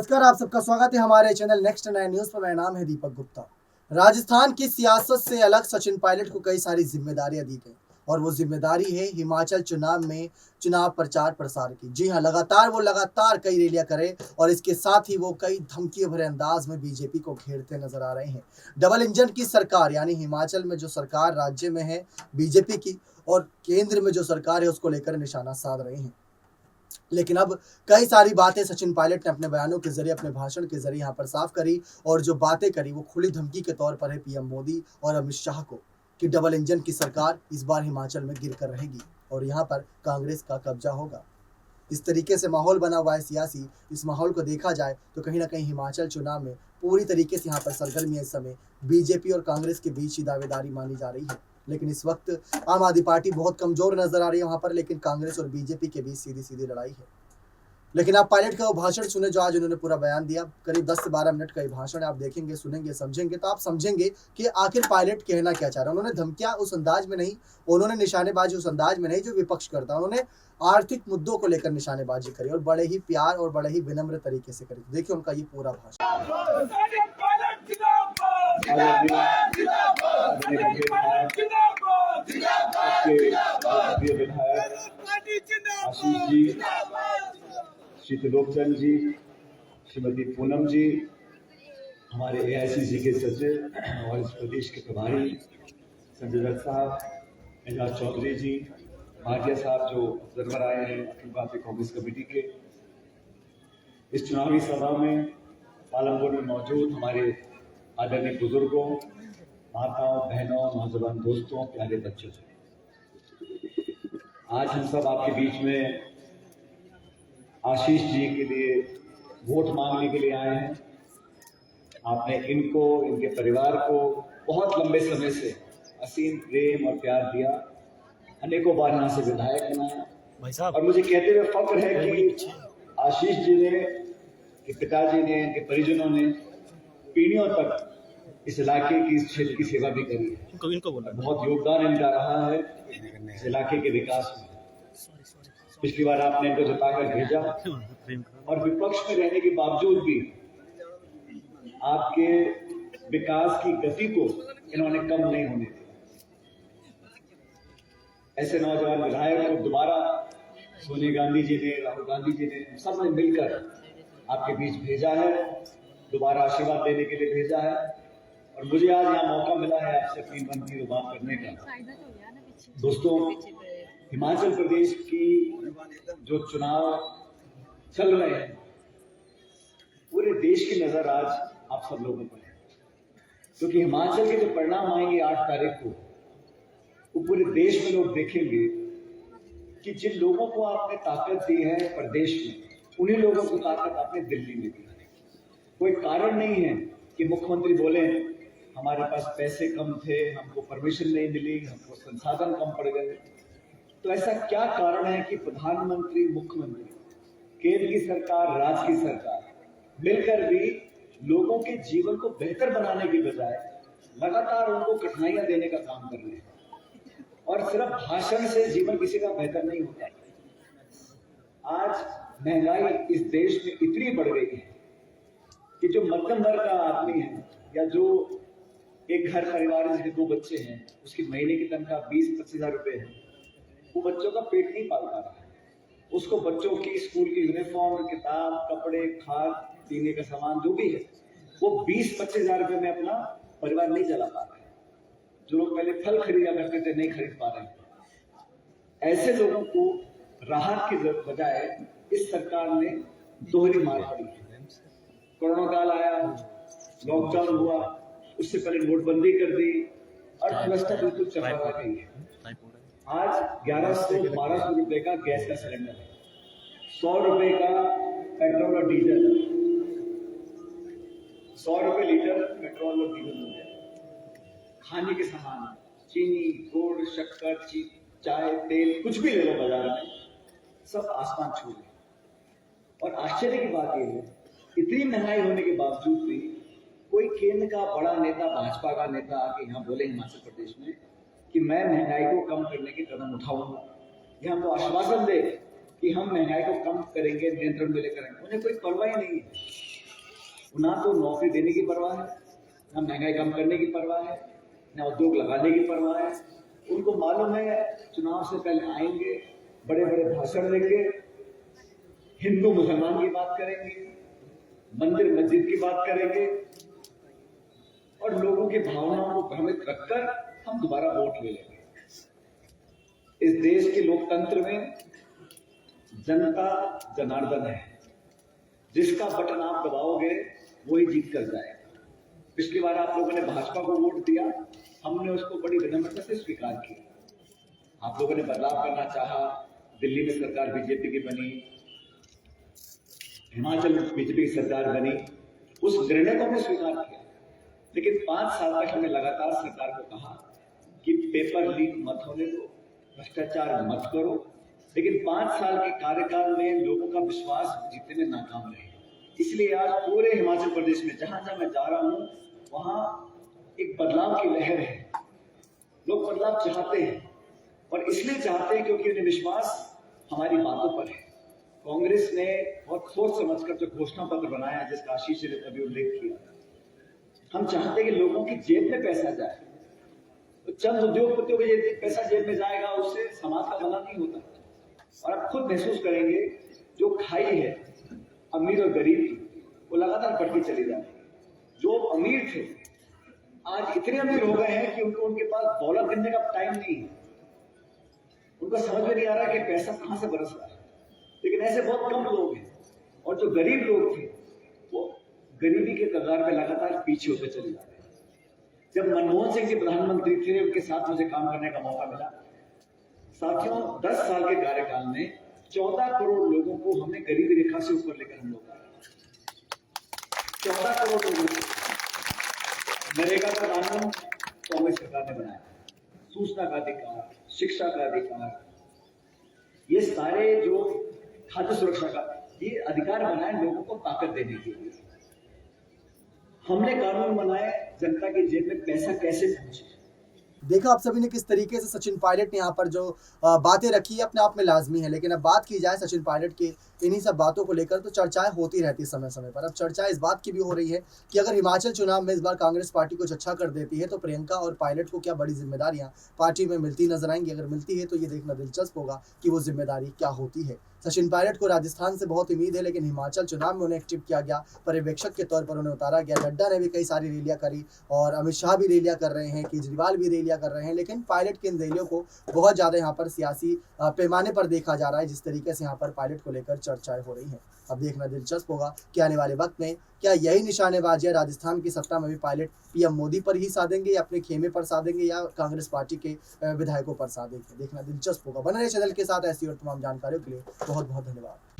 नमस्कार, आप सबका स्वागत है हमारे चैनल नेक्स्ट 9 न्यूज पर। मेरा नाम है दीपक गुप्ता। राजस्थान की सियासत से अलग सचिन पायलट को कई सारी जिम्मेदारियां दी गई और वो जिम्मेदारी है हिमाचल चुनाव में चुनाव प्रचार प्रसार की। जी हां, लगातार कई रैलियां करे और इसके साथ ही वो कई धमकी भरे अंदाज में बीजेपी को घेरते नजर आ रहे हैं। डबल इंजन की सरकार यानी हिमाचल में जो सरकार राज्य में है बीजेपी की और केंद्र में जो सरकार है उसको लेकर निशाना साध रहे हैं। लेकिन अब कई सारी बातें सचिन पायलट ने अपने बयानों के जरिए, अपने भाषण के जरिए यहाँ पर साफ करी और जो बातें करी वो खुली धमकी के तौर पर है पीएम मोदी और अमित शाह को कि डबल इंजन की सरकार इस बार हिमाचल में गिर कर रहेगी और यहाँ पर कांग्रेस का कब्जा होगा। इस तरीके से माहौल बना हुआ है सियासी। इस माहौल को देखा जाए तो कहीं ना कहीं हिमाचल चुनाव में पूरी तरीके से यहाँ पर सरगर्मी इस समय बीजेपी और कांग्रेस के बीच ही दावेदारी मानी जा रही है। लेकिन इस वक्त आम आदमी पार्टी बहुत कमजोर नजर आ रही है वहां पर, लेकिन कांग्रेस और बीजेपी के बीच सीधी सीधी लड़ाई है। लेकिन आप पायलट का वो भाषण सुने जो आज उन्होंने पूरा बयान दिया, करीब 10 से 12 मिनट का ये भाषण आप देखेंगे, सुनेंगे, समझेंगे तो आप समझेंगे कि आखिर पायलट कहना क्या चाह रहा है। उन्होंने धमकियां उस अंदाज में नहीं, उन्होंने निशानेबाजी उस अंदाज में नहीं जो विपक्ष करता है। उन्होंने आर्थिक मुद्दों को लेकर निशानेबाजी करी और बड़े ही प्यार और बड़े ही विनम्र तरीके से करी। देखिए उनका ये पूरा भाषण। आशीष जी, श्री त्रिलोकचंद जी, श्रीमती पूनम जी, हमारे एआईसीसी के सचिव और इस प्रदेश के प्रभारी संजय दत्त साहब, एजाज चौधरी जी, भाटिया साहब जो ऑब्जर्वर आए हैं अखिल भारतीय कांग्रेस कमेटी के, इस चुनावी सभा में पालमपुर में मौजूद हमारे आदरणीय बुजुर्गों, माताओं, बहनों, नौजवान दोस्तों, प्यारे बच्चों, आज हम सब आपके बीच में आशीष जी के लिए वोट मांगने के लिए आए हैं। आपने इनको, इनके परिवार को बहुत लंबे समय से असीम प्रेम और प्यार दिया, अनेकों बार यहाँ से विधायक बनाया और मुझे कहते हुए फक्र है कि आशीष जी ने, के पिताजी ने, इनके परिजनों ने पीढ़ियों तक इस इलाके की, इस क्षेत्र की सेवा भी करी है। इनको बहुत योगदान इनका रहा है इस इलाके के विकास में। पिछली बार आपने इनको जिताकर भेजा और विपक्ष में रहने के बावजूद भी आपके विकास की गति को इन्होंने कम नहीं होने दिया। ऐसे नौजवान विधायक को दोबारा सोनिया गांधी जी ने, राहुल गांधी जी ने, सबने मिलकर आपके बीच भेजा है, दोबारा आशीर्वाद देने के लिए भेजा है और मुझे आज यहाँ मौका मिला है आपसे अपनी मन की बात करने का। दोस्तों, हिमाचल प्रदेश की जो चुनाव चल रहे हैं, पूरे देश की नजर आज आप सब लोगों पर है, क्योंकि हिमाचल के जो परिणाम आएंगे 8 तारीख को, वो पूरे देश में लोग देखेंगे कि जिन लोगों को आपने ताकत दी है प्रदेश में, उन्हीं लोगों को ताकत आपने दिल्ली में दी है। कोई कारण नहीं है कि मुख्यमंत्री बोले हमारे पास पैसे कम थे, हमको परमिशन नहीं मिली, हमको संसाधन कम पड़ गए। तो ऐसा क्या कारण है कि प्रधानमंत्री, मुख्यमंत्री, केंद्र की सरकार, राज्य की सरकार मिलकर भी लोगों के जीवन को बेहतर बनाने की बजाय लगातार उनको कठिनाइयां देने का काम कर रहे हैं और सिर्फ भाषण से जीवन किसी का बेहतर नहीं होता। आज महंगाई इस देश में इतनी बढ़ गई है कि जो मध्यम वर्ग का आदमी है या जो एक घर परिवार में जिसके 2 बच्चे हैं, उसकी महीने की तनख्वाह 20-25 हजार रुपए है, वो बच्चों का पेट नहीं पाल पा रहा है। उसको बच्चों की स्कूल की यूनिफॉर्म, किताब, कपड़े, खाद पीने का सामान जो भी है, वो 20-25 हजार रुपए में अपना परिवार नहीं चला पा रहा है। जो लोग पहले फल खरीदा करते थे नहीं खरीद पा रहे हैं। ऐसे लोगों को राहत की बजाय इस सरकार ने दोहरी मार पड़ी है। कोरोना काल आया, लॉकडाउन हुआ, उससे पहले नोटबंदी कर दी, अर्थव्यवस्था बिल्कुल चरमरा गई है। आज 1100-1200 रुपए का गैस का सिलेंडर है, 100 रुपए का पेट्रोल और डीजल, 100 रुपए लीटर पेट्रोल और डीजल हो गया। खाने के सामान, चीनी, गुड़, शक्कर, चाय, तेल, कुछ भी ले लो बाजार में, सब आसमान छू गए। और आश्चर्य की बात यह है, इतनी महंगाई होने के बावजूद भी कोई केंद्र का बड़ा नेता, भाजपा का नेता आके यहाँ बोले हिमाचल प्रदेश में कि मैं महंगाई को कम करने के कदम उठाऊंगा, या हमको आश्वासन दे कि हम महंगाई को कम करेंगे, नियंत्रण में लेकर आएंगे। उन्हें कोई परवाह ही नहीं है। ना तो नौकरी देने की परवाह है, ना महंगाई कम करने की परवाह है, ना उद्योग लगाने की परवाह है। उनको मालूम है चुनाव से पहले आएंगे, बड़े बड़े भाषण देंगे, हिंदू मुसलमान की बात करेंगे, मंदिर मस्जिद की बात करेंगे और लोगों की भावनाओं को भ्रमित रखकर हम दोबारा वोट ले लेंगे। इस देश के लोकतंत्र में जनता जनार्दन है, जिसका बटन आप दबाओगे वही जीत कर जाएगा। पिछली बार आप लोगों ने भाजपा को वोट दिया, हमने उसको बड़ी विनम्रता से स्वीकार किया। आप लोगों ने बदलाव करना चाहा, दिल्ली में सरकार बीजेपी की बनी, हिमाचल में बीजेपी की सरकार बनी, उस निर्णय को हमने स्वीकार किया। लेकिन 5 साल तक हमने लगातार सरकार को कहा कि पेपर लीक मत होने दो, भ्रष्टाचार मत करो, लेकिन 5 साल के कार्यकाल में लोगों का विश्वास जीतने में नाकाम रहे। इसलिए आज पूरे हिमाचल प्रदेश में जहां जहां मैं जा रहा हूं वहां एक बदलाव की लहर है। लोग बदलाव चाहते हैं और इसलिए चाहते हैं क्योंकि उन्हें विश्वास हमारी बातों पर है। कांग्रेस ने बहुत सोच समझकर जो घोषणा पत्र बनाया, जिसका आशीष ने अभी उल्लेख किया, हम चाहते हैं कि लोगों की जेब में पैसा जाए। तो चंद उद्योगपतियों के पैसा जेब में जाएगा, उससे समाज का भला नहीं होता। और आप खुद महसूस करेंगे जो खाई है अमीर और गरीब की, वो लगातार बढ़ती चली जा रही है। जो अमीर थे आज इतने अमीर हो गए हैं कि उनके पास दौलत गिनने का टाइम नहीं है। उनको समझ में नहीं आ रहा कि पैसा कहां से बरस रहा है। लेकिन ऐसे बहुत कम लोग हैं, और जो गरीब लोग थे वो गरीबी के कगार पे लगातार पीछे होते चले जा रहे हैं। जब मनमोहन सिंह जी प्रधानमंत्री थे, उनके साथ मुझे काम करने का मौका मिला। साथियों, 10 साल के कार्यकाल में 14 करोड़ लोगों को हमने गरीबी रेखा से ऊपर लेकर हम लोग आए। 14 करोड़ लोगों को नरेगा का कानून कांग्रेस सरकार ने बनाया, सूचना का अधिकार, शिक्षा का अधिकार, ये सारे जो खाद्य सुरक्षा का, ये अधिकार बनाए लोगों को ताकत देने के लिए। हमने कानून बनाए जनता की जेब में पैसा कैसे पहुंचे। देखा आप सभी ने किस तरीके से सचिन पायलट ने यहाँ पर जो बातें रखी है अपने आप में लाजमी है। लेकिन अब बात की जाए सचिन पायलट की इन्हीं सब बातों को लेकर तो चर्चाएं होती रहती है समय समय पर। अब चर्चा इस बात की भी हो रही है कि अगर हिमाचल चुनाव में इस बार कांग्रेस पार्टी कुछ अच्छा कर देती है तो प्रियंका और पायलट को क्या बड़ी जिम्मेदारियां पार्टी में मिलती नजर आएंगी। अगर मिलती है तो ये देखना दिलचस्प होगा कि वो जिम्मेदारी क्या होती है। सचिन पायलट को राजस्थान से बहुत उम्मीद है, लेकिन हिमाचल चुनाव में उन्हें एक्टिव किया गया, पर्यवेक्षक के तौर पर उन्हें उतारा गया। नड्डा ने भी कई सारी रैलियां करी और अमित शाह भी रैलियां कर रहे हैं, केजरीवाल भी रैलियां कर रहे हैं, लेकिन पायलट के इन रैलियों को बहुत ज़्यादा यहाँ पर सियासी पैमाने पर देखा जा रहा है, जिस तरीके से यहाँ पर पायलट को लेकर चर्चाएं हो रही हैं। अब देखना दिलचस्प होगा कि आने वाले वक्त में क्या यही निशानेबाजियां राजस्थान की सत्ता में भी पायलट पीएम मोदी पर ही साधेंगे या अपने खेमे पर साधेंगे या कांग्रेस पार्टी के विधायकों पर साधेंगे। देखना दिलचस्प होगा। बने रहिए चैनल के साथ ऐसी और तमाम जानकारियों के लिए बहुत बहुत धन्यवाद।